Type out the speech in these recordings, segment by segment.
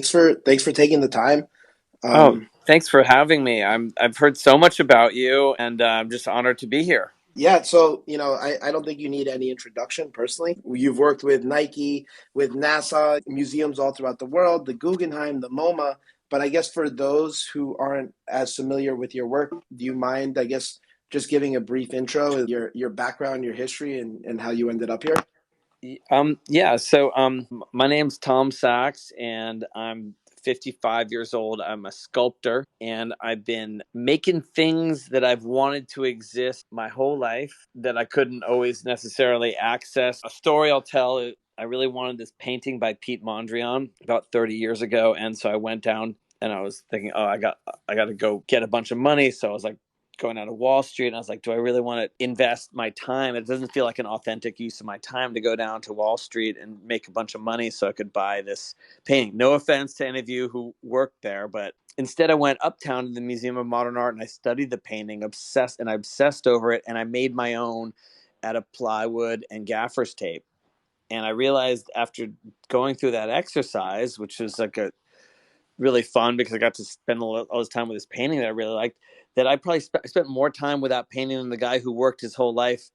thanks for taking the time. Oh, Um, thanks for having me. I've heard so much about you, and I'm just honored to be here. yeah, so I don't think you need any introduction personally. You've worked with Nike, with NASA, museums all throughout the world, the Guggenheim, the MoMA. But I guess for those who aren't as familiar with your work, do you mind, I guess, just giving a brief intro, your background, your history, and how you ended up here? Yeah. My name's Tom Sachs, and I'm 55 years old. I'm a sculptor, and I've been making things that I've wanted to exist my whole life that I couldn't always necessarily access. A story I'll tell. I really wanted this painting by Pete Mondrian about 30 years ago, and so I went down and I was thinking, oh, I got to go get a bunch of money. So I was like going out of Wall Street, and I was like, do I really want to invest my time? It doesn't feel like an authentic use of my time to go down to Wall Street and make a bunch of money so I could buy this painting. No offense to any of you who worked there, but instead I went uptown to the Museum of Modern Art and I studied the painting, I obsessed over it, and I made my own out of plywood and gaffer's tape. And I realized after going through that exercise, which was like a really fun because I got to spend all this time with this painting that I really liked, that I probably spent more time with that painting than the guy who worked his whole life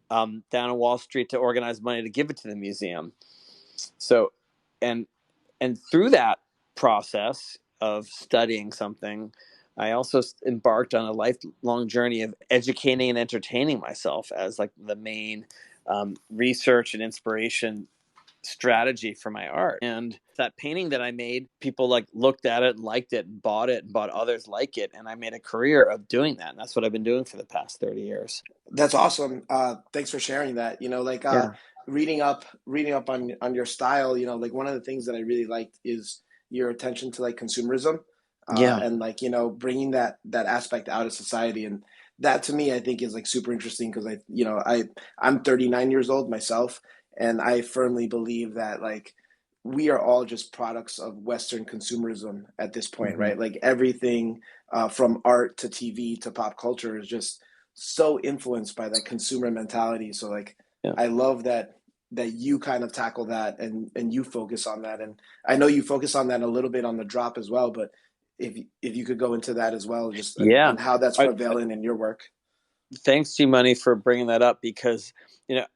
down on Wall Street to organize money to give it to the museum. So, and and through that process of studying something, I also embarked on a lifelong journey of educating and entertaining myself as like the main research and inspiration strategy for my art. And that painting that I made, people like looked at it, liked it, and bought others like it. And I made a career of doing that. And that's what I've been doing for the past 30 years. That's awesome. Thanks for sharing that. Yeah. Reading up on your style. Like one of the things that I really liked is your attention to like consumerism, Yeah. and like bringing that aspect out of society. And that to me, I think is like super interesting because I'm 39 years old myself, and I firmly believe that like we are all just products of Western consumerism at this point, Mm-hmm. right? Like everything from art to TV to pop culture is just so influenced by that consumer mentality. So like Yeah. I love that you kind of tackle that and you focus on that. And I know you focus on that a little bit on the drop as well, but if you could go into that as well, just Yeah. and how that's I, prevalent in your work. Thanks, G Money, for bringing that up because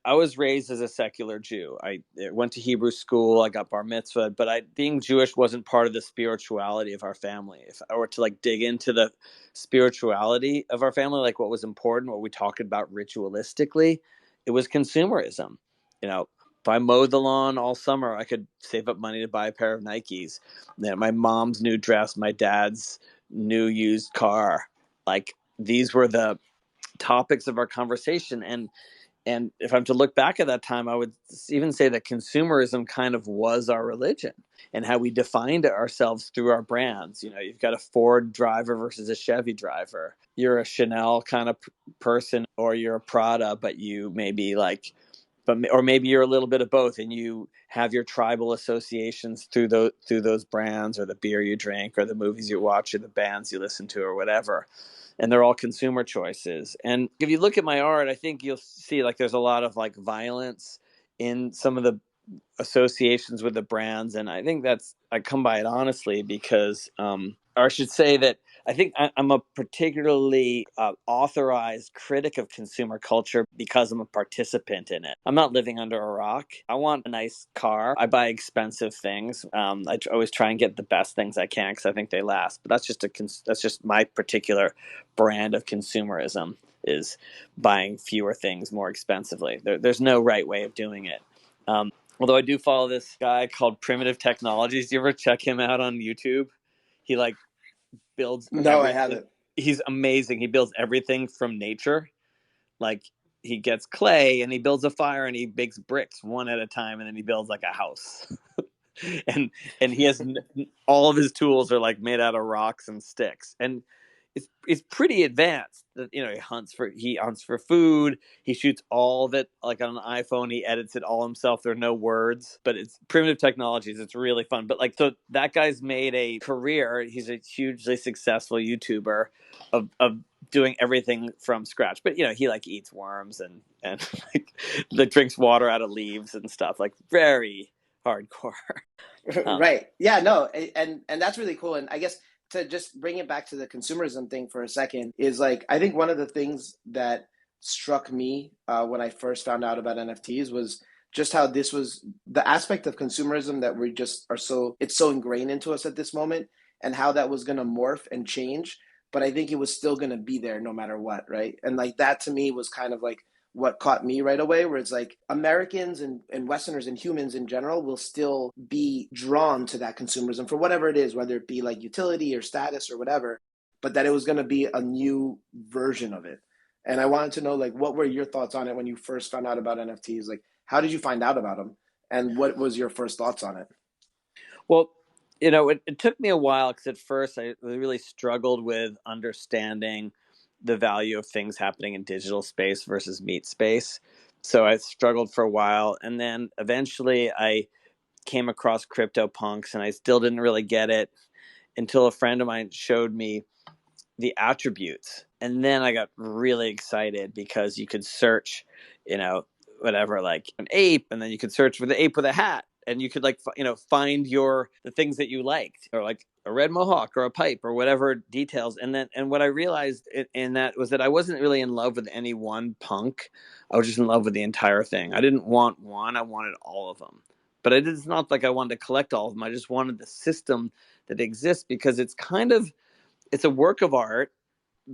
I was raised as a secular Jew. I went to Hebrew school. I got bar mitzvah, but I being Jewish wasn't part of the spirituality of our family. If I were to like dig into the spirituality of our family, like what was important, what we talked about ritualistically, it was consumerism. If I mowed the lawn all summer, I could save up money to buy a pair of Nikes. My mom's new dress, my dad's new used car, like these were the topics of our conversation. And if I'm to look back at that time, I would even say that consumerism kind of was our religion and how we defined ourselves through our brands. You've got a Ford driver versus a Chevy driver. You're a Chanel kind of person, or you're a Prada, but you maybe like, or maybe you're a little bit of both, and you have your tribal associations through those brands, or the beer you drink, or the movies you watch, or the bands you listen to, or whatever. And they're all consumer choices. And if you look at my art, I think you'll see like there's a lot of like violence in some of the associations with the brands, and I think I come by it honestly because, or I should say that I think I'm a particularly authorized critic of consumer culture because I'm a participant in it. I'm not living under a rock. I want a nice car. I buy expensive things. I always try and get the best things I can because I think they last. But that's just my particular brand of consumerism, is buying fewer things more expensively. There's no right way of doing it. Although I do follow this guy called Primitive Technologies. Do you ever check him out on YouTube? He like builds No, I everything. haven't. He's amazing. He builds everything from nature. Like he gets clay and he builds a fire and he makes bricks one at a time, and then he builds like a house. and and he has all of his tools are like made out of rocks and sticks, and it's pretty advanced. He hunts for food. He shoots all of it like on an iPhone. He edits it all himself. There are no words, but it's Primitive Technologies. It's really fun. But like, so that guy's made a career. He's a hugely successful YouTuber of doing everything from scratch. But he like eats worms and like drinks water out of leaves and stuff. Like very hardcore. Um, Right. Yeah, no, and that's really cool. And I guess to just bring it back to the consumerism thing for a second is like I think one of the things that struck me when I first found out about NFTs was just how this was the aspect of consumerism that we just are so it's so ingrained into us at this moment, and how that was going to morph and change. But I think it was still going to be there no matter what, right? And like that to me was kind of like what caught me right away, where it's like Americans and Westerners and humans in general will still be drawn to that consumerism for whatever it is, whether it be like utility or status or whatever, but that it was going to be a new version of it. And I wanted to know, like, what were your thoughts on it when you first found out about NFTs? Like, how did you find out about them? And what was your first thoughts on it? well, it took me a while because at first I really struggled with understanding the value of things happening in digital space versus meat space. So I struggled for a while, and then eventually I came across CryptoPunks, and I still didn't really get it until a friend of mine showed me the attributes. And then I got really excited because you could search, you know, whatever, like an ape, and then you could search for the ape with a hat, and you could like find your the things that you liked, or like a red mohawk or a pipe or whatever details. And what I realized in that was that I wasn't really in love with any one punk. I was just in love with the entire thing. I didn't want one, I wanted all of them. But it's not like I wanted to collect all of them. I just wanted the system that exists, because it's a work of art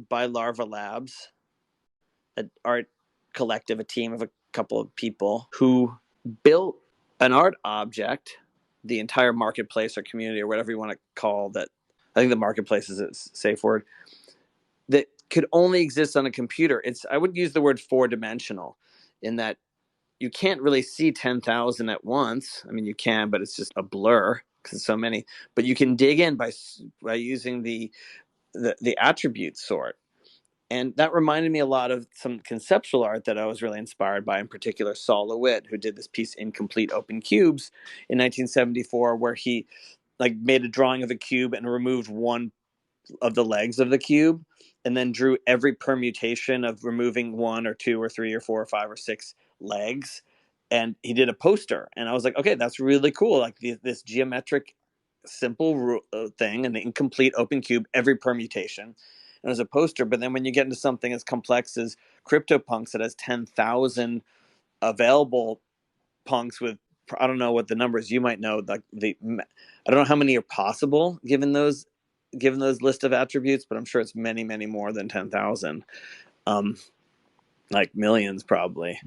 by Larva Labs, an art collective, a team of a couple of people who built an art object, the entire marketplace or community or whatever you want to call that. I think the marketplace is a safe word, that could only exist on a computer. I would use the word four dimensional, in that you can't really see 10,000 at once. I mean, you can, but it's just a blur because so many. But you can dig in by using the attribute sort. And that reminded me a lot of some conceptual art that I was really inspired by, in particular Sol LeWitt, who did this piece Incomplete Open Cubes in 1974, where he like made a drawing of a cube and removed one of the legs of the cube, and then drew every permutation of removing one or two or three or four or five or six legs. And he did a poster, and I was like, okay, that's really cool. Like this geometric simple thing, an incomplete open cube, every permutation, and as a poster. But then when you get into something as complex as CryptoPunks that has 10,000 available punks with, I don't know what the numbers, you might know, like I don't know how many are possible given those list of attributes, but I'm sure it's many, many more than 10,000, um, like millions probably.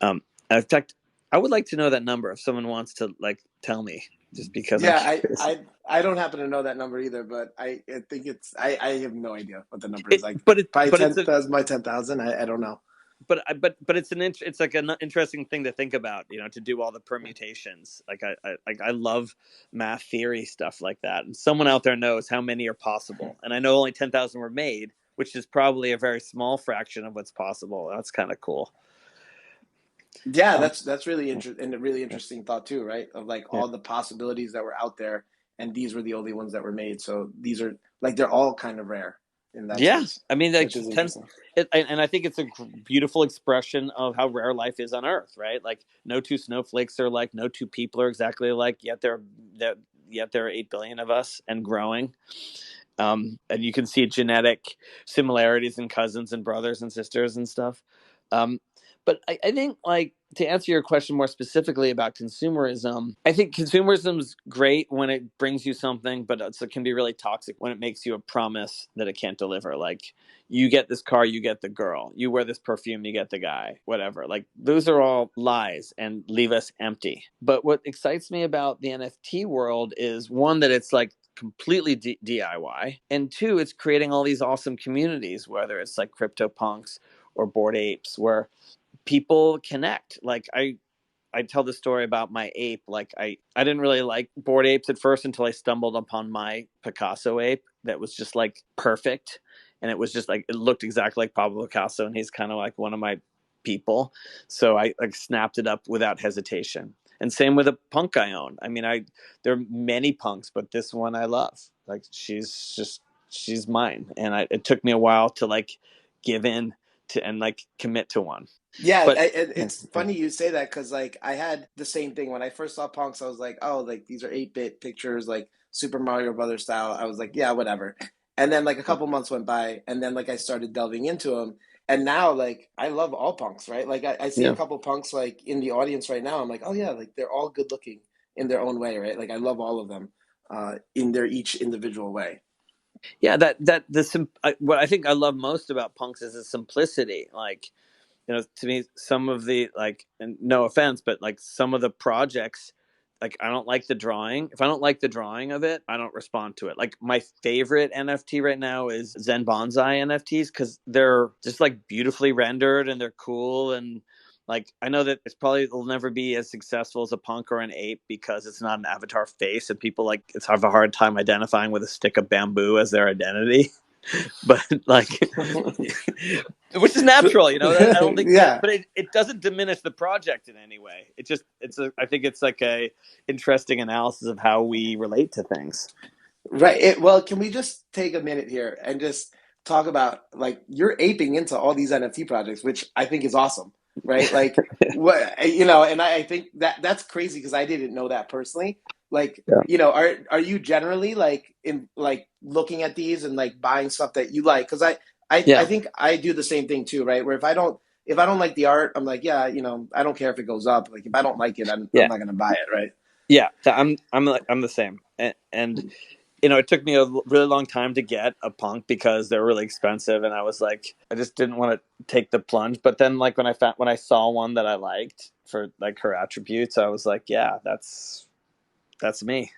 Um, in fact, I would like to know that number if someone wants to like tell me, just because I'm Yeah, curious. I don't happen to know that number either, but I think I have no idea what the number is. Like probably But it's a 10,000 by 10,000. I don't know. but it's it's like an interesting thing to think about, to do all the permutations. Like I love math theory stuff like that, and someone out there knows how many are possible, and I know only 10,000 were made, which is probably a very small fraction of what's possible. That's kind of cool. Yeah, um, that's really interesting and a really interesting thought too, right? Of like yeah. all the possibilities that were out there, and these were the only ones that were made. So these are like they're all kind of rare in that Yeah, sense, I mean, like which is ten, interesting. and I think it's a beautiful expression of how rare life is on Earth, right? Like, no two snowflakes are like, no two people are exactly alike. Yet there are 8 billion of us and growing. And you can see genetic similarities in cousins and brothers and sisters and stuff. Um, but I think, like, to answer your question more specifically about consumerism, I think consumerism is great when it brings you something, but it can be really toxic when it makes you a promise that it can't deliver. Like, you get this car, you get the girl. You wear this perfume, you get the guy. Whatever. Like, those are all lies and leave us empty. But what excites me about the NFT world is, one, that it's like completely DIY, and two, it's creating all these awesome communities, whether it's like CryptoPunks or Bored Apes, where people connect. Like, I tell the story about my ape. Like, I didn't really like Bored Apes at first until I stumbled upon my Picasso ape that was just like perfect, and it was just like, it looked exactly like Pablo Picasso, and he's kind of like one of my people. So I like snapped it up without hesitation. And same with a punk I own. I mean, there are many punks, but this one I love. Like, she's mine, and it took me a while to like give in and like commit to one. Yeah, But it's funny you say that because like I had the same thing when I first saw Punks. I was like, oh, like these are 8-bit pictures, like Super Mario Brothers style. I was like, yeah, whatever. And then like a couple months went by, and then like I started delving into them, and now like I love all punks, right? Like I see a yeah, couple punks like in the audience right now. I'm like, oh yeah, like they're all good looking in their own way, right? Like I love all of them, in their each individual way. yeah, what I think I love most about punks is the simplicity. Like, to me, some of the, like, and no offense, but like some of the projects, like I don't like the drawing. If I don't like the drawing of it, I don't respond to it. Like my favorite NFT right now is Zen Bonsai NFTs because they're just like beautifully rendered and they're cool. And like I know that it's probably will never be as successful as a punk or an ape because it's not an avatar face and people like it's have a hard time identifying with a stick of bamboo as their identity. But like which is natural, I don't think that, Yeah. but it doesn't diminish the project in any way. I think it's like a interesting analysis of how we relate to things. Right. Well, can we just take a minute here and just talk about like you're aping into all these NFT projects, which I think is awesome, right? Like what and I think that that's crazy because I didn't know that personally. Like, Yeah. are you generally like in like looking at these and like buying stuff that you like? Because I Yeah. think I do the same thing too, right? Where if I don't like the art, I'm like, yeah, I don't care if it goes up. Like if I don't like it, I'm Yeah. not gonna buy it, right? Yeah. I'm the same. And it took me a really long time to get a punk because they're really expensive, and I was like, I just didn't want to take the plunge. But then, like when I saw one that I liked for like her attributes, I was like, yeah, that's me.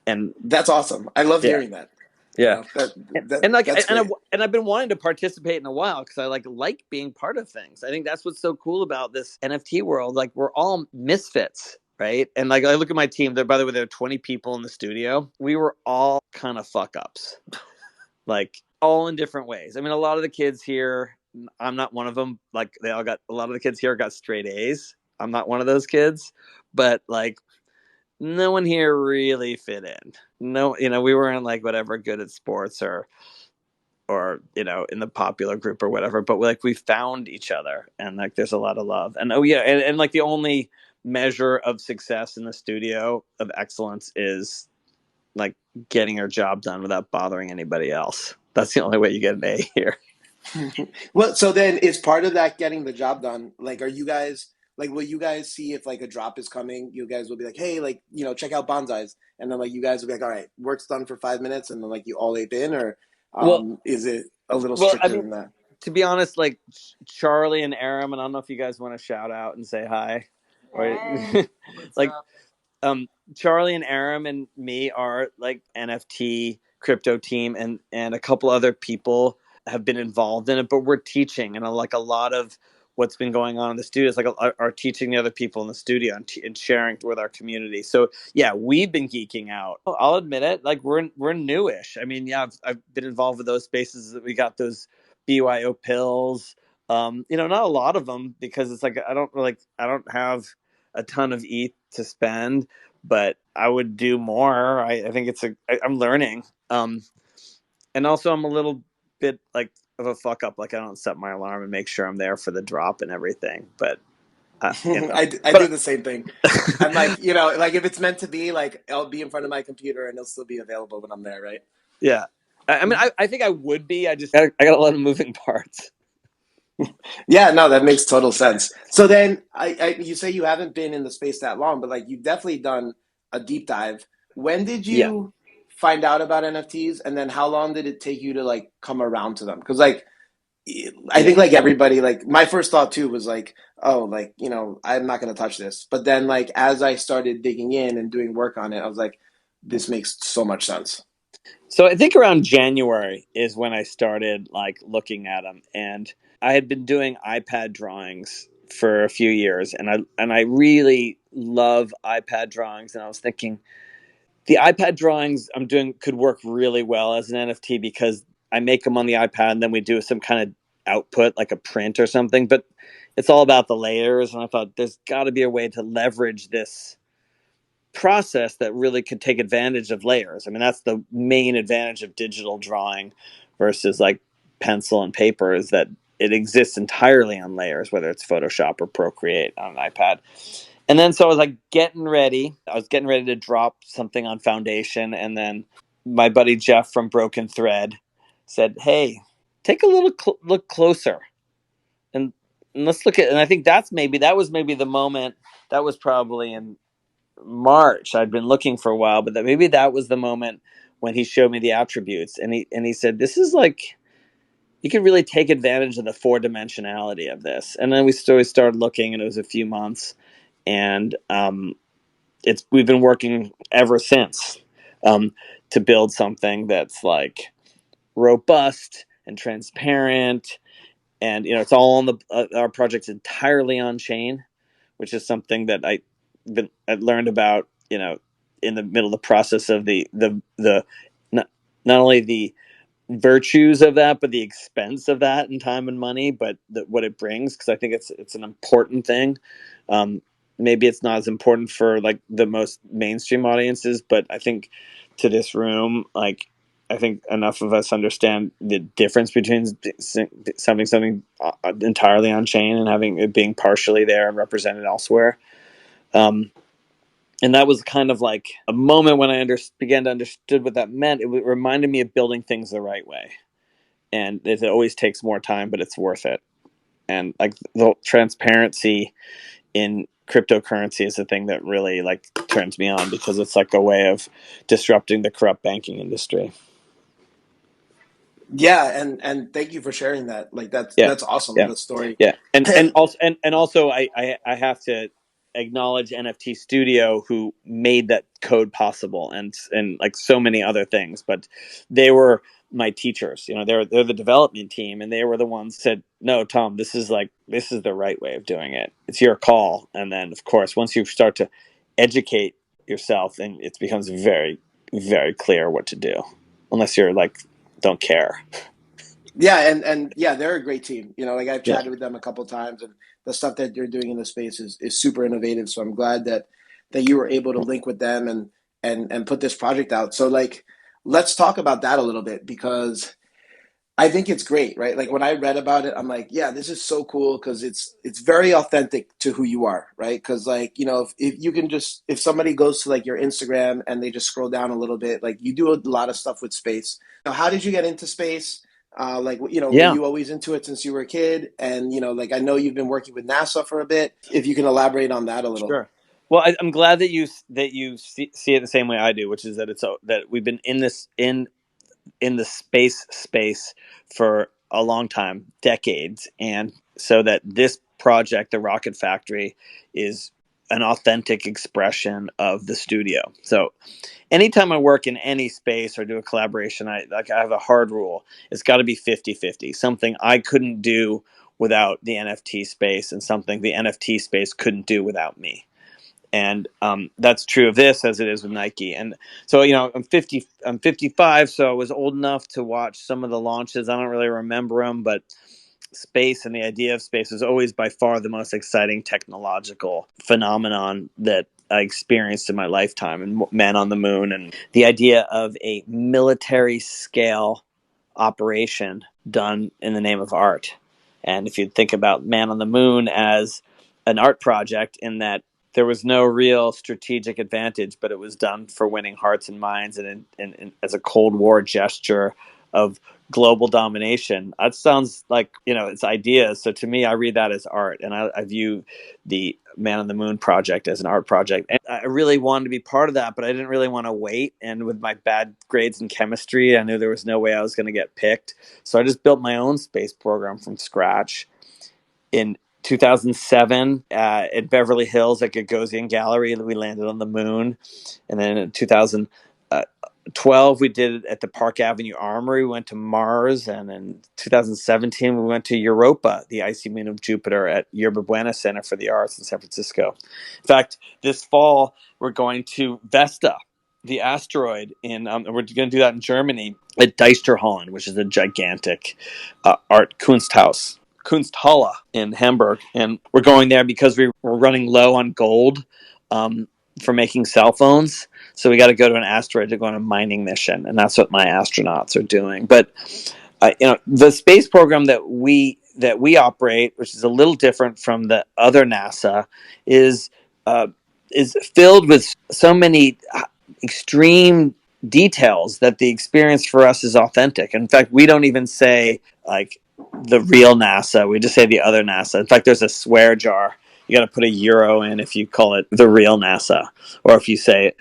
And That's awesome. I love yeah, hearing that. yeah. That and, that and like that's great. and I've been wanting to participate in a while because I like being part of things. I think that's what's so cool about this NFT world. Like we're all misfits, right? And like I look at my team. There, by the way, there are 20 people in the studio. We were all kind of fuck ups, like all in different ways. I mean, a lot of the kids here. I'm not one of them. Like they all got a lot of the kids here got straight A's. I'm not one of those kids, but like no one here really fit in. No, we weren't like whatever good at sports or in the popular group or whatever, but like we found each other and like there's a lot of love. And oh yeah, and like the only measure of success in the studio of excellence is like getting your job done without bothering anybody else. That's the only way you get an A here. Well, so then is part of that getting the job done? Like, are you guys like, will you guys see if like a drop is coming? You guys will be like, hey, like, check out Bonsais, and then like you guys will be like, all right, work's done for 5 minutes, and then like you all ape in, or Well, is it a little I stricter mean, than that? to be honest, like Charlie and Aram, and I don't know if you guys want to shout out and say hi, or Hey, what's like up? Charlie and Aram and me are like NFT crypto team, and a couple other people have been involved in it, but we're teaching, and like a lot of what's been going on in the studio is like are teaching the other people in the studio and sharing with our community. So yeah, we've been geeking out. I'll admit it. Like we're newish. I mean, yeah, I've been involved with those spaces that we got those BYO pills. Not a lot of them because it's like I don't have a ton of ETH to spend, but I would do more. I think I'm learning. And also I'm a little bit like of a fuck up. Like I don't set my alarm and make sure I'm there for the drop and everything. But I do but the same thing. I'm like, like if it's meant to be, like I'll be in front of my computer and it'll still be available when I'm there, right? yeah. I mean, I think I would be. I got a lot of moving parts. Yeah, no, that makes total sense. So then, you say you haven't been in the space that long, but like you've definitely done a deep dive. When did Yeah. you find out about NFTs, and then how long did it take you to like come around to them? Because like I Yeah. think like everybody, like my first thought too was like, oh, like I'm not gonna touch this. But then like as I started digging in and doing work on it, I was like, this makes so much sense. So I think around January is when I started like looking at them, and I had been doing iPad drawings for a few years, and I really love iPad drawings, and I was thinking the iPad drawings I'm doing could work really well as an NFT because I make them on the iPad and then we do some kind of output like a print or something, but it's all about the layers, and I thought there's got to be a way to leverage this process that really could take advantage of layers. I mean, that's the main advantage of digital drawing versus like pencil and paper is that it exists entirely on layers, whether it's Photoshop or Procreate on an iPad. And then so I was like getting ready. I was getting ready to drop something on Foundation, and then my buddy Jeff from Broken Thread said, "Hey, take a little look closer, and, and let's look at." And I think that was maybe the moment. That was probably in March. I'd been looking for a while, but that was the moment when he showed me the attributes, and he said, "This is like." You could really take advantage of the four dimensionality of this. And then we started looking, and it was a few months, and we've been working ever since to build something that's like robust and transparent, and it's all on our project's entirely on chain, which is something that I learned about in the middle of the process of the not only the virtues of that, but the expense of that in time and money, but what it brings, because I think it's an important thing. Maybe it's not as important for like the most mainstream audiences, but I think to this room, like I think enough of us understand the difference between something entirely on chain and having it being partially there and represented elsewhere. And that was kind of like a moment when I began to understood what that meant. It reminded me of building things the right way, and it always takes more time, but it's worth it. And like the transparency in cryptocurrency is the thing that really like turns me on, because it's like a way of disrupting the corrupt banking industry. Yeah, and thank you for sharing that. Like Yeah, that's awesome, yeah, the story. yeah. And And also I have to acknowledge NFT Studio, who made that code possible, and like so many other things. But they were my teachers. They're the development team, and they were the ones that said, "No, Tom, this is the right way of doing it. It's your call." And then, of course, once you start to educate yourself, then it becomes very, very clear what to do. Unless you're like, don't care. yeah, and yeah, they're a great team. Like I've Yeah. chatted with them a couple times, and the stuff that they're doing in the space is super innovative. So I'm glad that you were able to link with them and put this project out. So like, let's talk about that a little bit, because I think it's great, right? Like when I read about it, I'm like, yeah, this is so cool because it's very authentic to who you are, right? Because like if you can just if somebody goes to like your Instagram and they just scroll down a little bit, like you do a lot of stuff with space. Now, how did you get into space? Like were Yeah. you always into it since you were a kid? And like I know you've been working with NASA for a bit. If you can elaborate on that a little. Sure. Well, I'm glad that you see it the same way I do, which is that that we've been in the space for a long time, decades, and so that this project, the Rocket Factory, is an authentic expression of the studio. So anytime I work in any space or do a collaboration, I have a hard rule. It's got to be 50-50. Something I couldn't do without the NFT space, and something the NFT space couldn't do without me. And that's true of this as it is with Nike. And so I'm 55, so I was old enough to watch some of the launches. I don't really remember them, but space and the idea of space was always by far the most exciting technological phenomenon that I experienced in my lifetime. And Man on the Moon, and the idea of a military scale operation done in the name of art. And if you think about Man on the Moon as an art project, in that there was no real strategic advantage, but it was done for winning hearts and minds, and as a Cold War gesture of global domination. That sounds like it's ideas. So to me, I read that as art, and I view the Man on the Moon project as an art project. And I really wanted to be part of that, but I didn't really want to wait. And with my bad grades in chemistry, I knew there was no way I was going to get picked. So I just built my own space program from scratch in 2007 at Beverly Hills at Gagosian Gallery. We landed on the moon. And then in 2012, we did it at the Park Avenue Armory. We went to Mars. And in 2017, we went to Europa, the icy moon of Jupiter, at Yerba Buena Center for the Arts in San Francisco. In fact, this fall, we're going to Vesta, the asteroid, we're going to do that in Germany at Deisterhallen, which is a gigantic art Kunsthalle in Hamburg. And we're going there because we were running low on gold for making cell phones. So we got to go to an asteroid to go on a mining mission. And that's what my astronauts are doing. But the space program that we operate, which is a little different from the other NASA, is uh, is filled with so many extreme details that the experience for us is authentic. In fact, we don't even say like the real NASA; we just say the other NASA. In fact, there's a swear jar. You got to put a euro in if you call it the real NASA, or if you say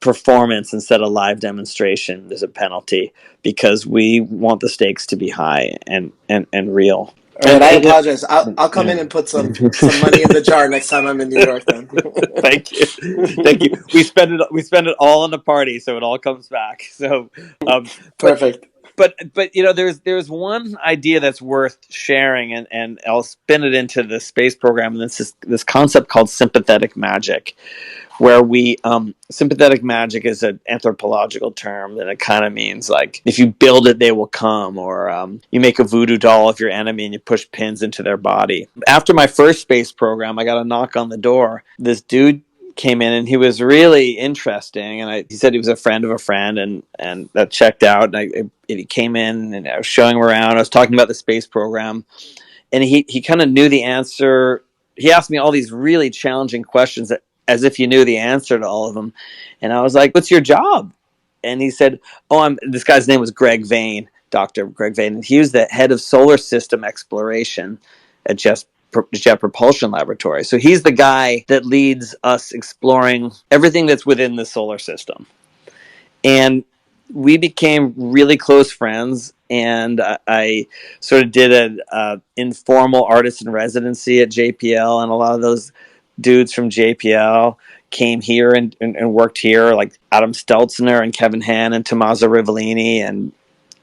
performance instead of live demonstration. There's a penalty because we want the stakes to be high and real. All right, And, I and it, apologize. I'll come yeah. in and put some money in the jar next time I'm in New York. Then. Thank you, thank you. We spend it all on the party, so it all comes back. So, but Perfect. but there's one idea that's worth sharing, and I'll spin it into the space program, and this concept called sympathetic magic, where we sympathetic magic is an anthropological term that it kind of means like if you build it they will come, or you make a voodoo doll of your enemy and you push pins into their body. After my first space program, I got a knock on the door. This dude came in and he was really interesting, and he said he was a friend of a friend, and that checked out. And he came in and I was showing him around. I was talking about the space program, and he kind of knew the answer. He asked me all these really challenging questions that, as if you knew the answer to all of them. And I was like, "What's your job?" And he said, "Oh, I'm." This guy's name was Greg Vane, Dr. Greg Vane, and he was the head of solar system exploration at Jet Propulsion Laboratory. So he's the guy that leads us exploring everything that's within the solar system. And we became really close friends, and I sort of did an informal artist in residency at JPL, and a lot of those dudes from JPL came here and worked here, like Adam Stelzner and Kevin Hahn and Tommaso Rivellini, and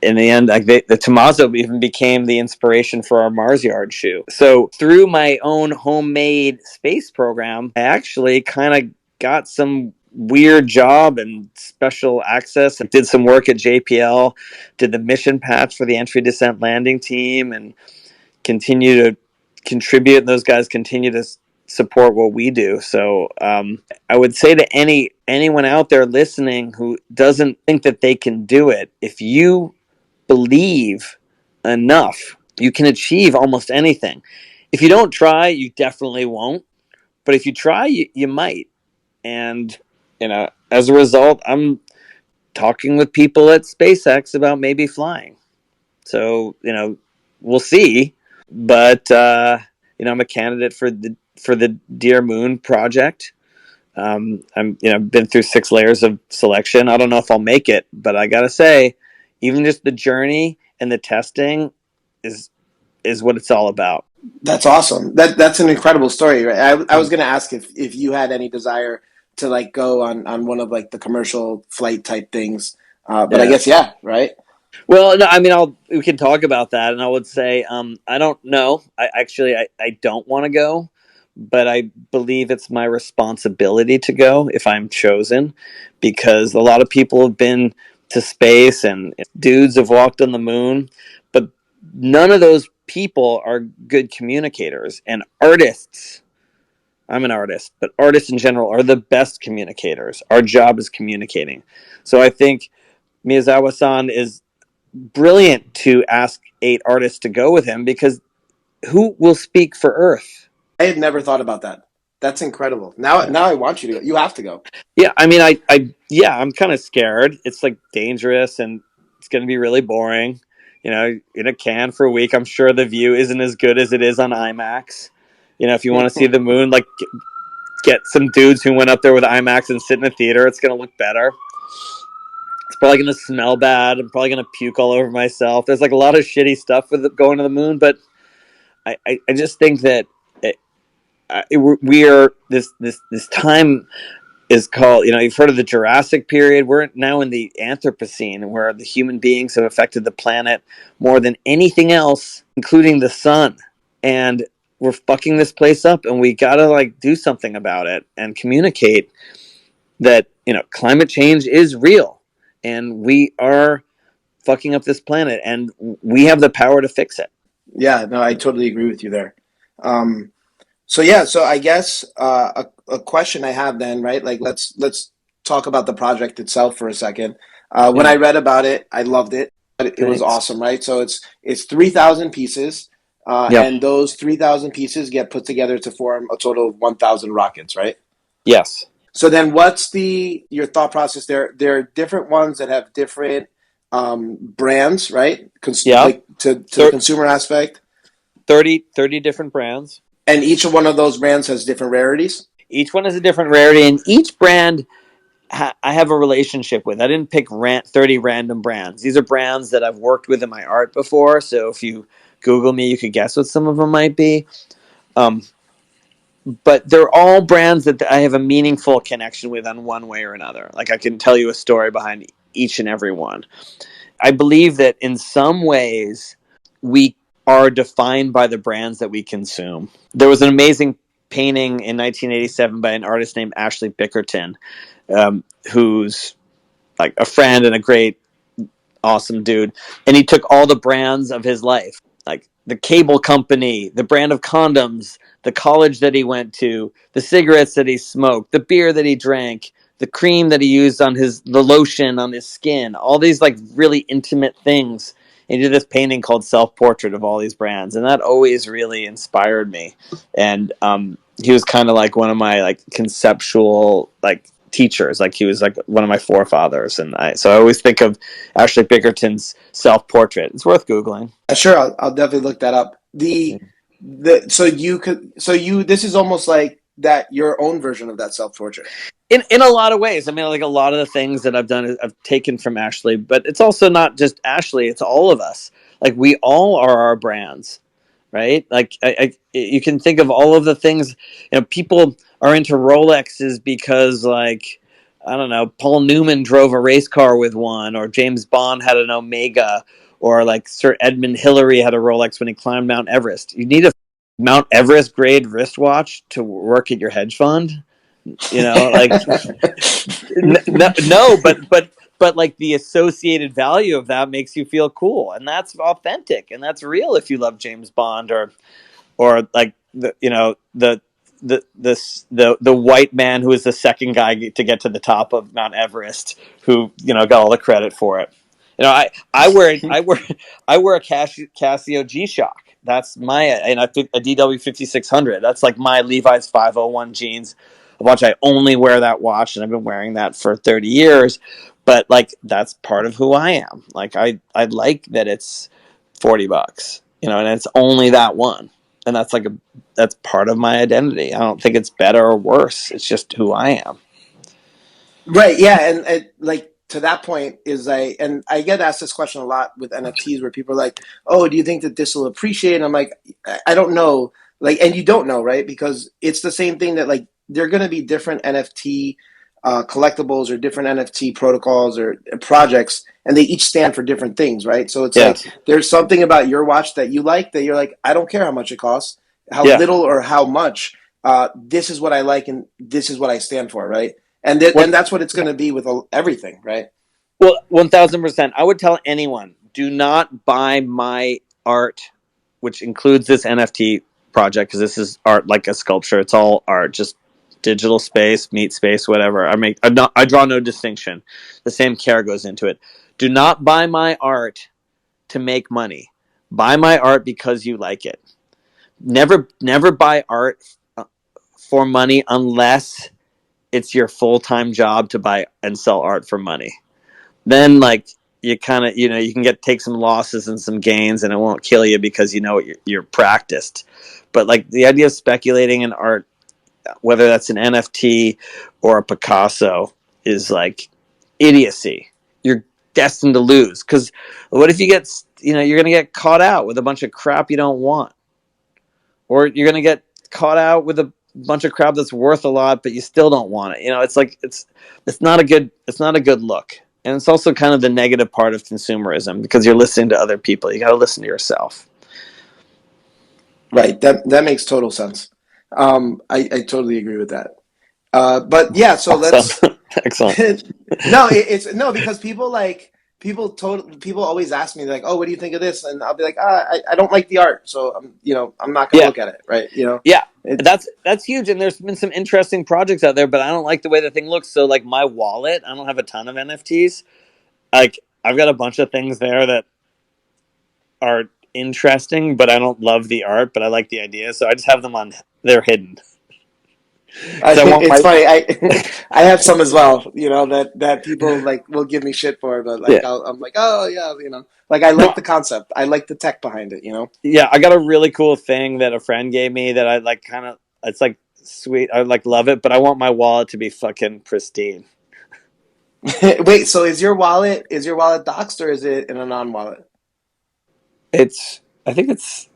in the end, like the Tommaso even became the inspiration for our Mars Yard shoe. So through my own homemade space program, I actually kind of got some weird job and special access. I did some work at JPL, did the mission patch for the entry descent landing team, and continue to contribute. And those guys continue to support what we do. So I would say to anyone out there listening who doesn't think that they can do it, if you believe enough, you can achieve almost anything. If you don't try, you definitely won't. But if you try, you might. And as a result, I'm talking with people at SpaceX about maybe flying. So we'll see. But I'm a candidate for the Dear Moon project. I'm been through 6 layers of selection. I don't know if I'll make it, but I gotta say, even just the journey and the testing is what it's all about. That's awesome. That's an incredible story. Right? I was going to ask if you had any desire to like go on one of like the commercial flight type things, but I Yeah. guess yeah, right. Well, no, I mean, we can talk about that, and I would say, I don't know. I don't want to go, but I believe it's my responsibility to go if I'm chosen, because a lot of people have been to space and dudes have walked on the moon, but none of those people are good communicators. And artists, I'm an artist, but artists in general are the best communicators. Our job is communicating. So I think Miyazawa-san is brilliant to ask 8 artists to go with him, because who will speak for Earth? I had never thought about that. That's incredible. Now I want you to go. You have to go. Yeah, I mean, yeah, I'm kind of scared. It's like dangerous and it's going to be really boring. In a can for a week, I'm sure the view isn't as good as it is on IMAX. If you want to see the moon, like get some dudes who went up there with IMAX and sit in a theater. It's going to look better. It's probably going to smell bad. I'm probably going to puke all over myself. There's like a lot of shitty stuff with going to the moon, but I just think that we are this time is called, you've heard of the Jurassic period. We're now in the Anthropocene, where the human beings have affected the planet more than anything else, including the sun. And we're fucking this place up, and we gotta like do something about it and communicate that climate change is real, and we are fucking up this planet, and we have the power to fix it. Yeah, no, I totally agree with you there. Um, so yeah, so I guess a question I have then, right? Like let's talk about the project itself for a second. When Yeah, I read about it, I loved it. It was thanks. awesome, right? So it's 3,000 pieces. Yep. and those 3,000 pieces get put together to form a total of 1,000 rockets, right? Yes. So then, what's the your thought process there? There are different ones that have different brands, right? Yep. Like to the Thir- consumer aspect, 30 different brands. and each one of those brands has different rarities. Each one is a different rarity, and each brand I have a relationship with. I didn't pick 30 random brands. These are brands that I've worked with in my art before. So if you Google me, you could guess what some of them might be. Um, but they're all brands that I have a meaningful connection with on one way or another. Like I can tell you a story behind each and every one. I believe that in some ways we are defined by the brands that we consume. There was an amazing painting in 1987 by an artist named Ashley Bickerton, who's like a friend and a great, awesome dude. And he took all the brands of his life, like the cable company, the brand of condoms, the college that he went to, the cigarettes that he smoked, the beer that he drank, the cream that he used on the lotion on his skin, all these like really intimate things. And he did this painting called Self Portrait of all these brands. And that always really inspired me. And he was kind of like one of my like conceptual like teachers. Like he was like one of my forefathers. And so I always think of Ashley Bickerton's Self Portrait. It's worth Googling. Sure, I'll definitely look that up. The so you could so you this is almost like that your own version of that self portrait. In a lot of ways. I mean, like a lot of the things that I've done, I've taken from Ashley, but it's also not just Ashley; it's all of us. Like we all are our brands, right? Like you can think of all of the things. You know, people are into Rolexes because, like, I don't know, Paul Newman drove a race car with one, or James Bond had an Omega, or like Sir Edmund Hillary had a Rolex when he climbed Mount Everest. You need a Mount Everest grade wristwatch to work at your hedge fund. You know, like no, but like the associated value of that makes you feel cool, and that's authentic and that's real if you love James Bond or like the white man who was the second guy to get to the top of Mount Everest, who got all the credit for it. I wear a Casio G Shock. That's my, and I think a DW 5600. That's like my Levi's 501 jeans. A watch I only wear that watch, and I've been wearing that for 30 years. But like that's part of who I am. Like I like that it's $40, and it's only that one, and that's part of my identity. I don't think it's better or worse. It's just who I am. Right, yeah, and like to that point is and I get asked this question a lot with NFTs where people are like, "Oh, do you think that this will appreciate?" And I'm like, I don't know. Like, and you don't know, right? Because it's the same thing that like they're going to be different NFT collectibles or different NFT protocols or projects, and they each stand for different things, right? So it's like Yes. there's something about your watch that you like that you're like, I don't care how much it costs, how Yeah. little or how much. This is what I like, and this is what I stand for, right? What And that's what it's going to be with everything, right? Well, 1000%. I would tell anyone, do not buy my art, which includes this NFT project, because this is art like a sculpture. It's all art, just digital space, meat space, whatever. I draw no distinction. The same care goes into it. Do not buy my art to make money. Buy my art because you like it. Never buy art for money unless it's your full-time job to buy and sell art for money. Then like you kind of you can take some losses and some gains, and it won't kill you because you're practiced. But like the idea of speculating in art, whether that's an NFT or a Picasso, is like idiocy. You're destined to lose, because what if you're gonna get caught out with a bunch of crap you don't want, or you're gonna get caught out with a bunch of crap that's worth a lot but you still don't want it. It's like it's not a good look. And it's also kind of the negative part of consumerism, because you're listening to other people. You got to listen to yourself. Right. That makes total sense. I totally agree with that. But yeah, so Awesome. let's. Excellent. No, it's no because people always ask me like, oh, what do you think of this? And I'll be like, I don't like the art, so I'm not gonna Yeah. look at it, right? Yeah. It's That's huge, and there's been some interesting projects out there, but I don't like the way the thing looks. So like my wallet, I don't have a ton of NFTs. Like I've got a bunch of things there that are interesting, but I don't love the art, but I like the idea, so I just have them on. They're hidden because I want It's my funny. I have some as well. You know that people like will give me shit for, but like yeah. I'm like, oh yeah, you know, like I No, like the concept. I like the tech behind it. You know. yeah, I got a really cool thing that a friend gave me that I like. Kind of, it's like sweet. I like love it, but I want my wallet to be fucking pristine. Wait, so is your wallet doxed or is it in a non-wallet? It's. I think it's.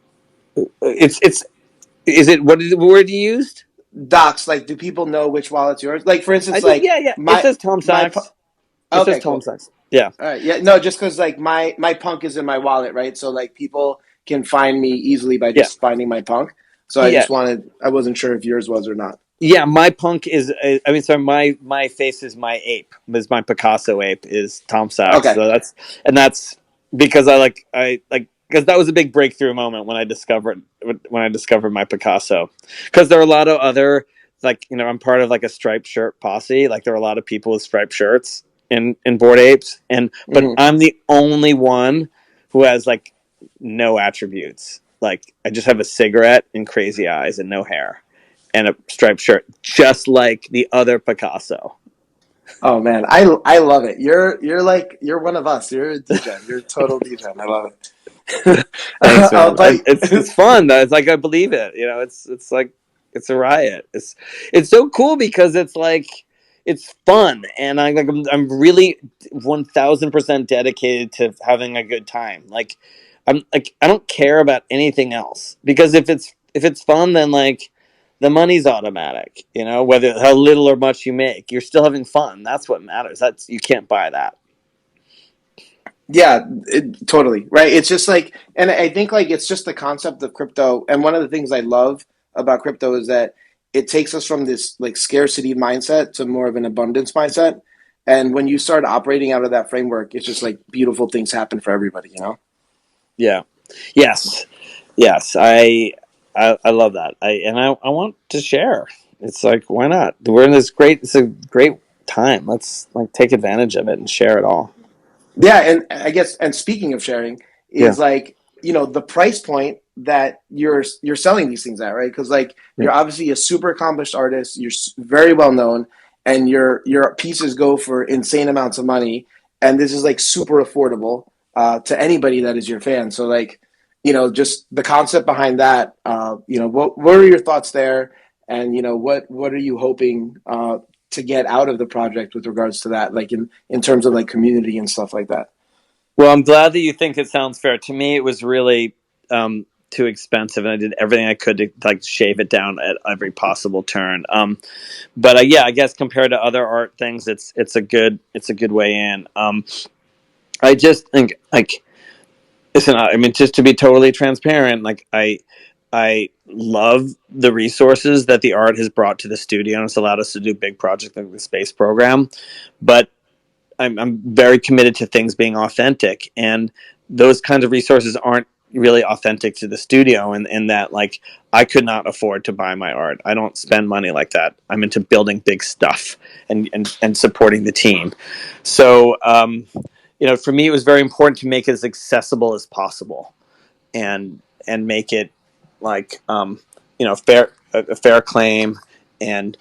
Is it what is the word you used? Doxed, like do people know which wallet's yours? Like for I instance, think like yeah, yeah. It says Tom my Sachs. It says okay, Tom cool. Sachs. Yeah, All right, yeah, no, just because like my punk is in my wallet, right? So like people can find me easily by yeah, just finding my punk. So yeah. I wasn't sure if yours was or not. Yeah, my punk is. I mean, sorry, my face is my ape. Is my Picasso ape is Tom Sachs. Okay. So that's because I like because that was a big breakthrough moment when I discovered my Picasso. Because there are a lot of other like I'm part of like a striped shirt posse. Like there are a lot of people with striped shirts in Bored Apes, and but Hmm. I'm the only one who has like no attributes. Like I just have a cigarette and crazy eyes and no hair and a striped shirt, just like the other Picasso. Oh man, I love it. You're like you're one of us. You're a DJ. You're a total DJ. I love it. Thanks, man. But It's fun. Though. It's like I believe it. It's like it's a riot. It's so cool because it's like it's fun, and I'm really 1,000% dedicated to having a good time. Like I'm like I don't care about anything else because if it's fun, then like the money's automatic. Whether how little or much you make, you're still having fun. That's what matters. That's you can't buy that. yeah, totally right. It's just like, and I think like it's just the concept of crypto. And one of the things I love about crypto is that it takes us from this like scarcity mindset to more of an abundance mindset. And when you start operating out of that framework, it's just like beautiful things happen for everybody, you know? Yeah. Yes. Yes. I love that. I want to share. It's like why not? We're in this great. It's a great time. Let's like take advantage of it and share it all. Yeah, and I guess, and speaking of sharing, Yeah. is like, you know, the price point that you're selling these things at, right? Because like Yeah. you're obviously a super accomplished artist, you're very well known, and your pieces go for insane amounts of money, and this is like super affordable to anybody that is your fan. So like, you know, just the concept behind that, you know, what are your thoughts there, and you know, what are you hoping to get out of the project with regards to that, like in terms of like community and stuff like that. Well, I'm glad that you think it sounds fair. To me, it was really too expensive, and I did everything I could to like shave it down at every possible turn. But yeah, I guess compared to other art things, it's a good way in. I just think like listen, I mean, just to be totally transparent, like I love the resources that the art has brought to the studio, and it's allowed us to do big projects like the space program. But I'm very committed to things being authentic, and those kinds of resources aren't really authentic to the studio, and in that like I could not afford to buy my art. I don't spend money like that. I'm into building big stuff and supporting the team. So for me, it was very important to make it as accessible as possible and make it like fair a fair claim and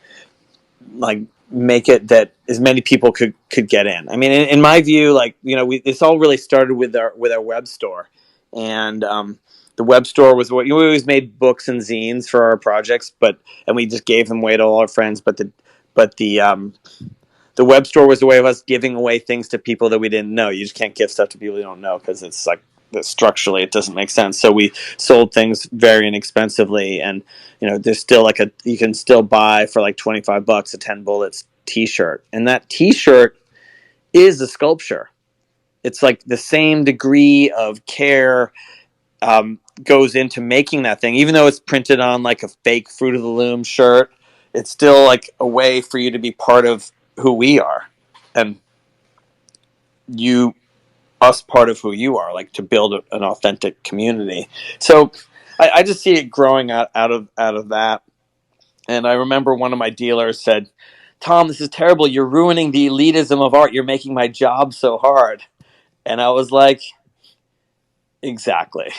like make it that as many people could get in. I mean, in my view, like this all really started with our web store, and the web store was what we always made books and zines for our projects, and we just gave them away to all our friends. But the web store was a way of us giving away things to people that we didn't know. You just can't give stuff to people you don't know because it's like structurally it doesn't make sense. So we sold things very inexpensively, and there's still like you can still buy for like $25 a 10 bullets T-shirt, and that T-shirt is a sculpture. It's like the same degree of care goes into making that thing, even though it's printed on like a fake Fruit of the Loom shirt. It's still like a way for you to be part of who we are, and you us part of who you are, like to build an authentic community. So I just see it growing out of that. And I remember one of my dealers said, "Tom, this is terrible. You're ruining the elitism of art. You're making my job so hard." And I was like, Exactly.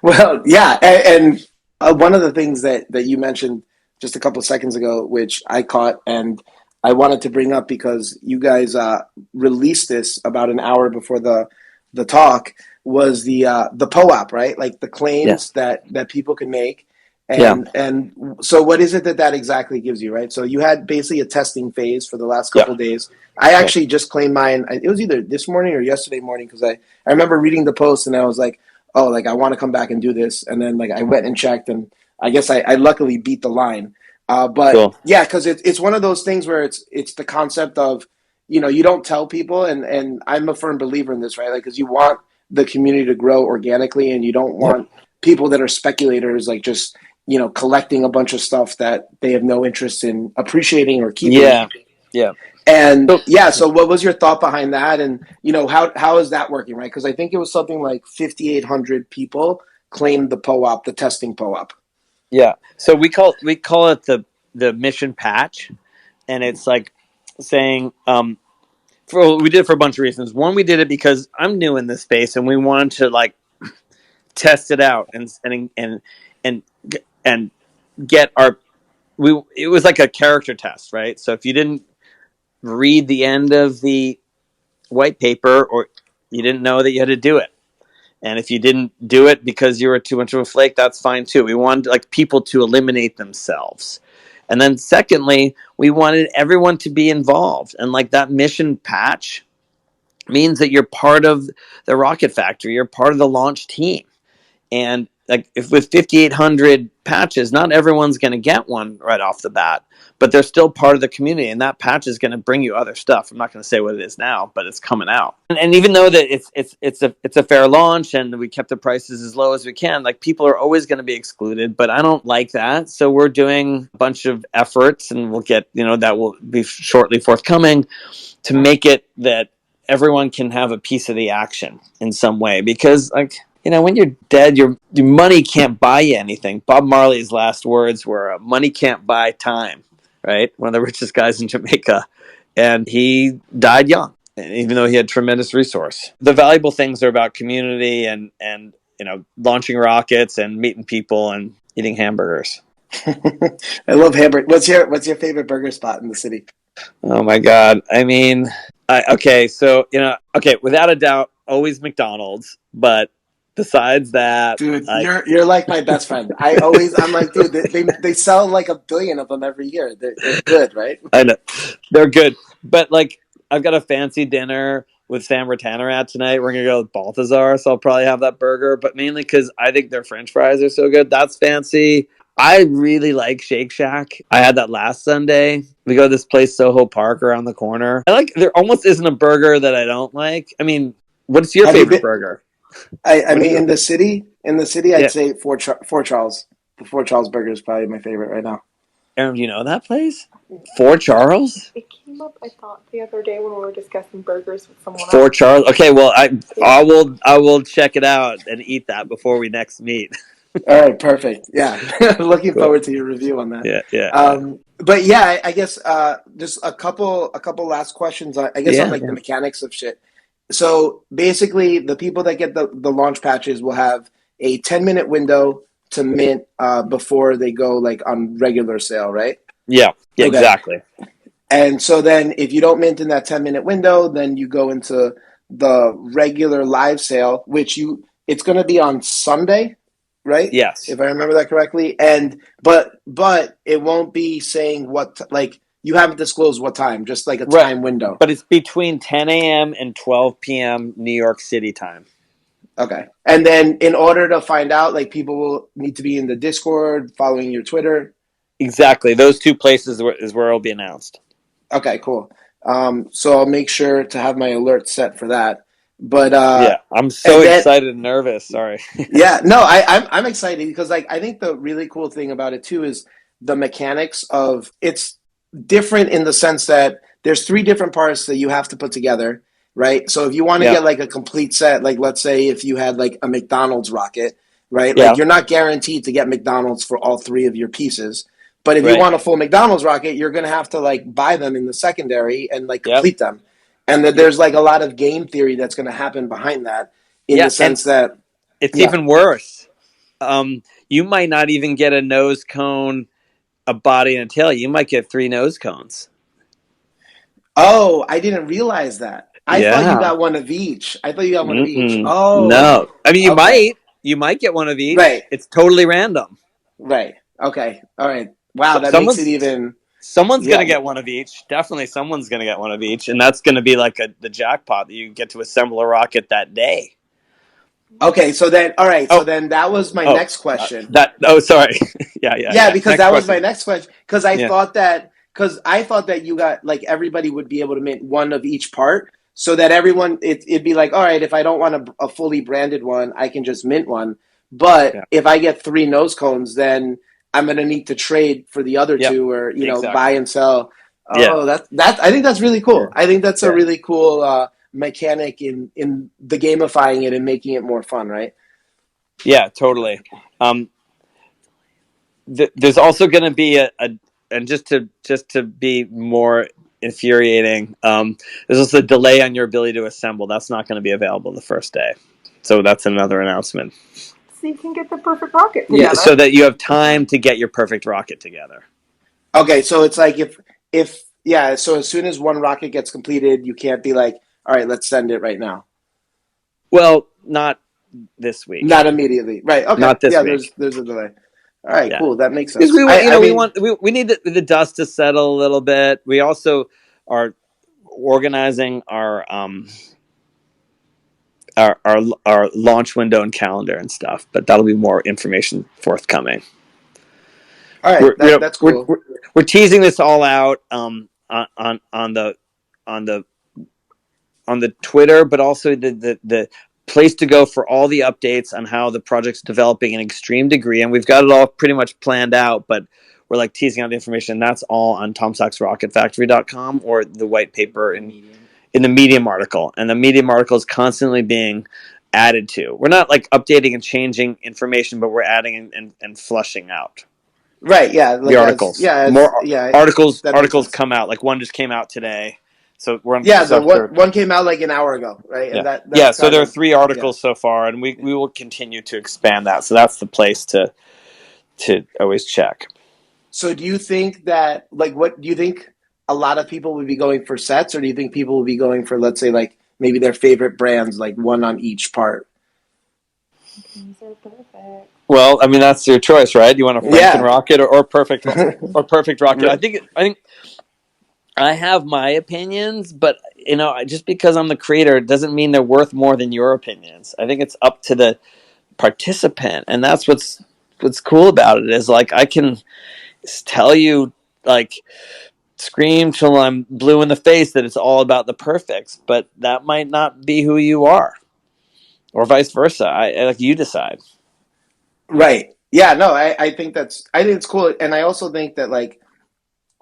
Well, yeah, and one of the things that you mentioned just a couple of seconds ago, which I caught and I wanted to bring up because you guys released this about an hour before the talk, was the POAP, right? Like the Yeah. claims that people can make, Yeah. and so what is it that exactly gives you, right? So you had basically a testing phase for the last Yeah. couple of days. I Yep. actually just claimed mine. It was either this morning or yesterday morning because I remember reading the post and I was like, oh, like I want to come back and do this. And then like I went and checked, and I guess I luckily beat the line. But Cool. yeah, because it's one of those things where it's the concept of, you don't tell people, and I'm a firm believer in this, right? Like because you want the community to grow organically, and you don't Yep. want people that are speculators like just collecting a bunch of stuff that they have no interest in appreciating or keeping. Yeah. Yeah. And So, yeah, so what was your thought behind that? And how is that working, right? Because I think it was something like 5,800 people claimed the POAP, the testing POAP. yeah. So we call it the mission patch, and it's like saying we did it for a bunch of reasons. One, we did it because I'm new in this space, and we wanted to like test it out and and get our we. It was like a character test, right? So if you didn't read the end of the white paper, or you didn't know that you had to do it. And if you didn't do it because you were too much of a flake, that's fine too. We wanted like people to eliminate themselves. And then secondly, we wanted everyone to be involved. And like that mission patch means that you're part of the rocket factory, you're part of the launch team. And like if with 5,800 patches, not everyone's going to get one right off the bat, but they're still part of the community, and that patch is going to bring you other stuff. I'm not going to say what it is now, but it's coming out. And even though that it's a fair launch and we kept the prices as low as we can, like people are always going to be excluded, but I don't like that. So we're doing a bunch of efforts, and we'll get that will be shortly forthcoming to make it that everyone can have a piece of the action in some way, because like when you're dead, your money can't buy you anything. Bob Marley's last words were, "Money can't buy time." Right, one of the richest guys in Jamaica, and he died young, even though he had tremendous resource. The valuable things are about community and launching rockets and meeting people and eating hamburgers. I love hamburger. What's your favorite burger spot in the city? Oh my god! I mean, okay, so okay, without a doubt, always McDonald's, but besides that, Dude, you're like my best friend. I'm like, dude, they sell like a billion of them every year. They're good, right? I know they're good, but like I've got a fancy dinner with Sam Ratanarat tonight. We're gonna go with Balthazar, so I'll probably have that burger, but mainly because I think their French fries are so good. That's fancy. I really like Shake Shack. I had that last Sunday. We go to this place, Soho Park, around the corner. There almost isn't a burger that I don't like. I mean, what's your Have you favorite been? burger? I What do mean, you? in the city, I'd Yeah, say Fort Charles. The Fort Charles burger is probably my favorite right now. Aaron, do you know that place? Fort Charles. It came up, I thought, the other day when we were discussing burgers with someone Fort else. Charles. Okay, well, I Yeah. I will I will check it out and eat that before we next meet. All right, perfect. Yeah, looking Cool. forward to your review on that. Yeah, yeah, But yeah, I guess just a couple last questions. I guess on yeah, like the yeah. mechanics of shit. So basically, the people that get the launch patches will have a 10-minute window to mint before they go like on regular sale, right? Yeah, yeah, Okay. exactly. And so then if you don't mint in that 10-minute window, then you go into the regular live sale, which it's going to be on Sunday, right? Yes, If I remember that correctly. And but it won't be saying like you haven't disclosed what time, just like a right. time window. But it's between 10 a.m. and 12 p.m. New York City time. Okay. And then in order to find out, like people will need to be in the Discord, following your Twitter. Exactly. Those two places is where it'll be announced. Okay, cool. So I'll make sure to have my alert set for that. But Yeah, I'm so and then excited and nervous. Sorry. yeah, no, I'm excited because like I think the really cool thing about it too is the mechanics of it's different in the sense that there's three different parts that you have to put together, right? So if you want to Yeah, get like a complete set, like let's say if you had like a McDonald's rocket, right? Like yeah, you're not guaranteed to get McDonald's for all three of your pieces. But if you right. want a full McDonald's rocket, you're gonna have to like buy them in the secondary and like Yep, complete them. And that yep, there's like a lot of game theory that's gonna happen behind that in the And sense that, it's yeah. even worse. You might not even get a nose cone, a body, and a tail. You might get 3 nose cones. Oh, I didn't realize that. I thought you Yeah. got one of each. I thought you got one of each. Mm-mm. Oh, No. I mean, okay. you might get one of each. Right, It's totally random. right. Okay. All right. Wow, So that makes it even, someone's yeah. gonna get one of each. Definitely, someone's gonna get one of each, and that's gonna be like the jackpot that you get to assemble a rocket that day. Okay, so then, all right, so Oh, then that was my oh, next question. that. Oh, sorry. Yeah, yeah, Yeah, yeah. because Next that was my question. next question. Yeah. Because I thought that you got like everybody would be able to mint one of each part, so that everyone it'd be like, all right, if I don't want a fully branded one, I can just mint one. But Yeah. if I get 3 nose cones, then I'm gonna need to trade for the other Yep. 2, or buy Exactly. and sell. Yeah. Oh, that I think that's really Yeah. cool. I think that's a Yeah. really cool mechanic in the gamifying it and making it more fun, right? Yeah. Totally. Um, there's also going to be and just to be more infuriating, there's also a delay on your ability to assemble. That's not going to be available the first day, so that's another announcement. So you can get the perfect rocket Yeah. together. So that you have time to get your perfect rocket together. Okay, so it's like if yeah, so as soon as one rocket gets completed, you can't be like, all right, let's send it right now. Well, not this week. Not immediately. Right. Okay. Not this Yeah, week. there's a delay. All right, Yeah, cool. That makes because sense. I we mean, want we need the dust to settle a little bit. We also are organizing our launch window and calendar and stuff, but that'll be more information forthcoming. all right, We're you know, that's cool. we're teasing this all out on the on the on the Twitter, but also the place to go for all the updates on how the project's developing in extreme degree, and we've got it all pretty much planned out, but we're like teasing out the information. That's all on TomSacksRocketFactory.com or the white paper in the Medium article, and the Medium article is constantly being added to. We're not like updating and changing information, but we're adding and flushing out Right, yeah, the like articles. as More yeah, that makes articles sense. come out. Like one just came out today, so we're on. Yeah, This is the our third. one came out like an hour ago, right? Yeah, And yeah. that's So kind there are of 3 yeah. articles so far, and we will continue to expand that. So that's the place to always check. So do you think that like what do you think a lot of people would be going for sets, or do you think people will be going for, let's say, like maybe their favorite brands, like one on each part? These are perfect. Well, I mean that's your choice, right? You want a Franken Yeah. rocket or perfect rocket? Right. I think I have my opinions, but just because I'm the creator doesn't mean they're worth more than your opinions. I think it's up to the participant, and that's what's cool about it is like I can tell you like scream till I'm blue in the face that it's all about the perfects, but that might not be who you are, or vice versa. I like you decide. Right. Yeah, no, I think it's cool. And I also think that like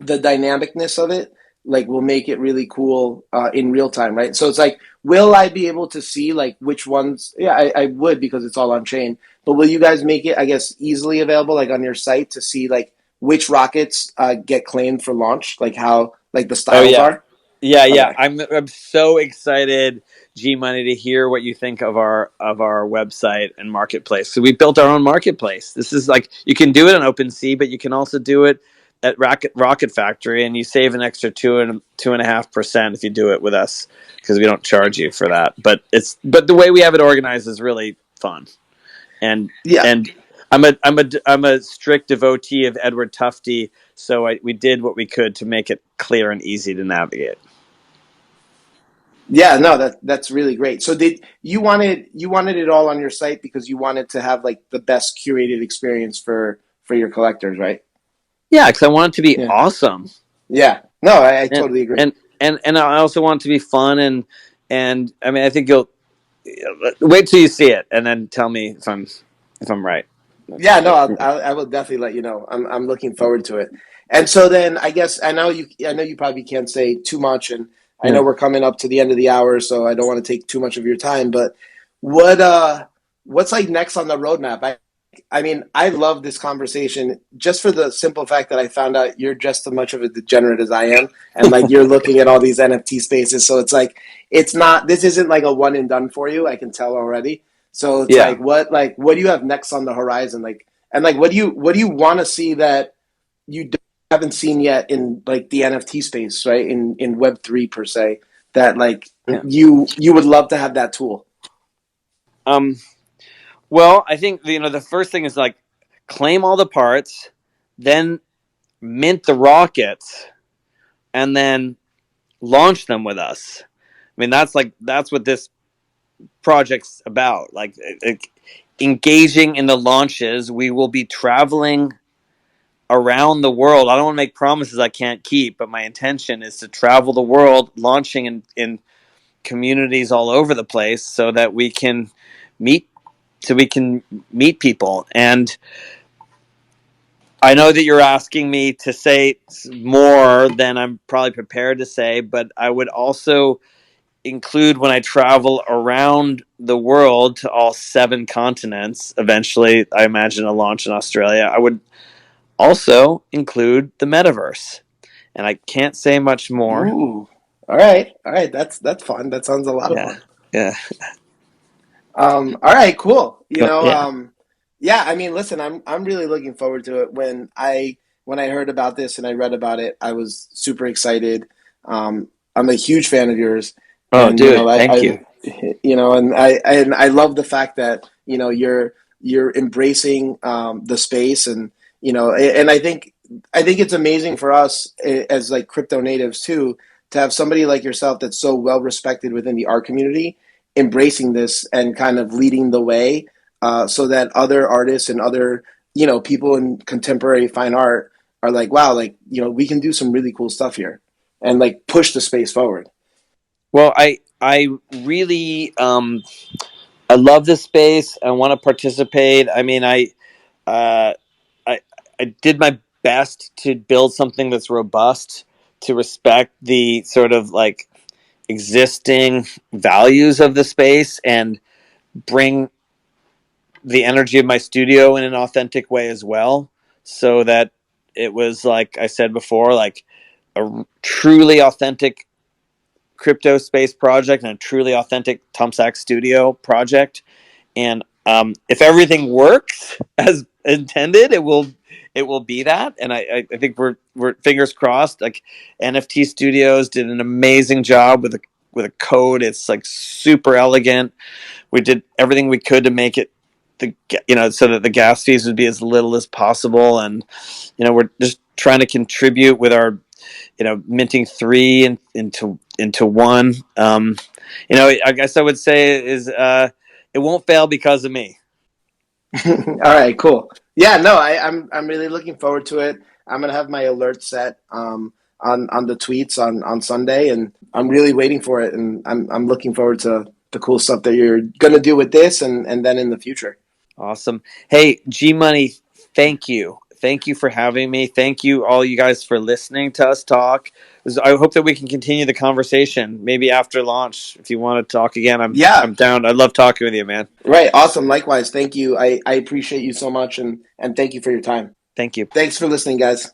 the dynamicness of it like will make it really cool in real time, right? So it's like, will I be able to see like which ones? Yeah, I would, because it's all on chain. But will you guys make it, I guess, easily available like on your site to see like which rockets get claimed for launch, like how like the Oh styles yeah, are? yeah. Okay. I'm so excited, G Money, to hear what you think of our website and marketplace. So we built our own marketplace. This is like you can do it on OpenSea, but you can also do it at Rocket Factory, and you save an extra 2.5% if you do it with us because we don't charge you for that. But the way we have it organized is really fun, and Yeah. and I'm a strict devotee of Edward Tufte, so we did what we could to make it clear and easy to navigate. Yeah, no, that's really great. So did you wanted it all on your site because you wanted to have like the best curated experience for your collectors, right? Yeah, because I want it to be Yeah. awesome, Yeah. No, I and totally agree. and I also want it to be fun, and I mean I think you'll wait till you see it and then tell me if I'm right. Yeah, no, I will definitely let you know. I'm looking forward to it. And so then I guess I know you probably can't say too much, and I Yeah. know we're coming up to the end of the hour, so I don't want to take too much of your time. But what what's like next on the roadmap? I mean, I love this conversation just for the simple fact that I found out you're just as much of a degenerate as I am. And like, you're looking at all these NFT spaces. So it's like, this isn't like a one and done for you. I can tell already. So it's Yeah. like, what do you have next on the horizon? Like, and like, what do you want to see that you haven't seen yet in like the NFT space, right? In Web3 per se, that like Yeah. you would love to have that tool. Well, I think the first thing is like claim all the parts, then mint the rockets, and then launch them with us. I mean, that's what this project's about. Like engaging in the launches. We will be traveling around the world. I don't want to make promises I can't keep, but my intention is to travel the world, launching in communities all over the place, so that we can meet people. And I know that you're asking me to say more than I'm probably prepared to say, but I would also include, when I travel around the world to all 7 continents, eventually I imagine a launch in Australia, I would also include the metaverse. And I can't say much more. Ooh, all right. That's fun. That sounds a lot of Yeah. fun. Yeah. All right, cool. Yeah. Yeah. I mean, listen, I'm really looking forward to it. When I heard about this and I read about it, I was super excited. I'm a huge fan of yours, Oh, and dude, thank you. and I love the fact that you're embracing the space, and and I think it's amazing for us as like crypto natives too, to have somebody like yourself that's so well respected within the art community embracing this and kind of leading the way, so that other artists and other people in contemporary fine art are like, wow, like we can do some really cool stuff here, and like push the space forward. Well, I really I love this space. I want to participate. I mean, uh, I I did my best to build something that's robust, to respect the sort of like existing values of the space, and bring the energy of my studio in an authentic way as well, so that it was, like I said before, like a truly authentic crypto space project and a truly authentic Tom Sachs studio project. And if everything works as intended, it will be that. And I think we're fingers crossed. Like NFT Studios did an amazing job with a code. It's like super elegant. We did everything we could to make it so that the gas fees would be as little as possible. And we're just trying to contribute with our minting 3 into 1. I guess I would say is it won't fail because of me. All right, cool. Yeah, no, I'm really looking forward to it. I'm gonna have my alert set on the tweets on Sunday, and I'm really waiting for it, and I'm looking forward to the cool stuff that you're gonna do with this, and then in the future. Awesome. Hey, G Money, thank you. Thank you for having me. Thank you, all you guys, for listening to us talk. I hope that we can continue the conversation maybe after launch. If you want to talk again, Yeah, I'm down. I love talking with you, man. right. Awesome. Likewise. Thank you. I appreciate you so much, and thank you for your time. Thank you. Thanks for listening, guys.